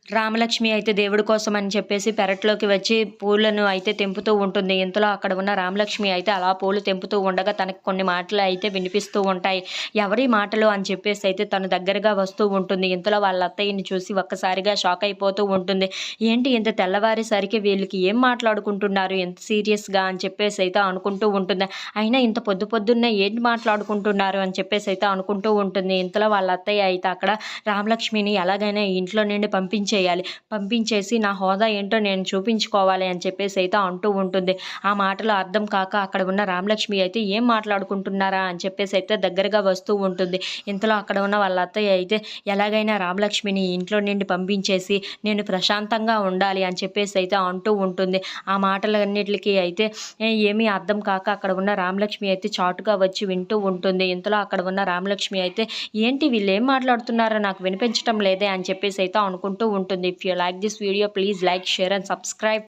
రామలక్ష్మి అయితే దేవుడి కోసం అని చెప్పేసి పెరట్లోకి వచ్చి పూలను అయితే తెంపుతూ ఉంటుంది. ఇంతలో అక్కడ ఉన్న రామలక్ష్మి అయితే అలా పూలు తెంపుతూ ఉండగా తనకు కొన్ని మాటలు అయితే వినిపిస్తూ ఉంటాయి. ఎవరి మాటలు అని చెప్పేసి అయితే తను దగ్గరగా వస్తూ ఉంటుంది. ఇంతలో వాళ్ళ అత్తయ్యని చూసి ఒక్కసారిగా షాక్ అయిపోతూ ఉంటుంది. ఏంటి ఇంత తెల్లవారేసరికి వీళ్ళకి ఏం మాట్లాడుకుంటున్నారు ఎంత సీరియస్‌గా అని చెప్పేసి అయితే అనుకుంటూ ఉంటుంది. అయినా ఇంత పొద్దు పొద్దున్నే ఏంటి మాట్లాడుకుంటున్నారు అని చెప్పేసి అయితే అనుకుంటూ ఉంటుంది. ఇంతలో వాళ్ళ అత్తయ్య అయితే అక్కడ రామలక్ష్మిని ఎలాగైనా ఇంట్లో నుండి పంపించేసి నా హోదా ఏంటో నేను చూపించుకోవాలి అని చెప్పేసి అయితే అంటూ ఉంటుంది. ఆ మాటలు అర్థం కాక అక్కడ ఉన్న రామలక్ష్మి అయితే ఏం మాట్లాడుకుంటున్నారా అని చెప్పేసి అయితే దగ్గరగా వస్తూ ఉంటుంది. ఇంతలో అక్కడ ఉన్న వాళ్ళ అత్తయ్య అయితే ఎలాగైనా రామలక్ష్మిని ఇంట్లో నుండి పంపించేసి నేను ప్రశాంతంగా ఉండాలి అని చెప్పేసి అయితే అంటూ ఉంటుంది. ఆ మాటలన్నిటికి అయితే ఏమీ అర్థం కాక అక్కడ ఉన్న రామలక్ష్మి అయితే చాటుగా వచ్చి వింటూ ఉంటుంది. ఇంతలో అక్కడ ఉన్న రామలక్ష్మి అయితే ఏంటి వీళ్ళు ఏం మాట్లాడుతున్నారో నాకు వినిపించటం లేదే అని చెప్పేసి అయితే అనుకుంటూ ఉంటుంది. If you like this video please like, share and subscribe.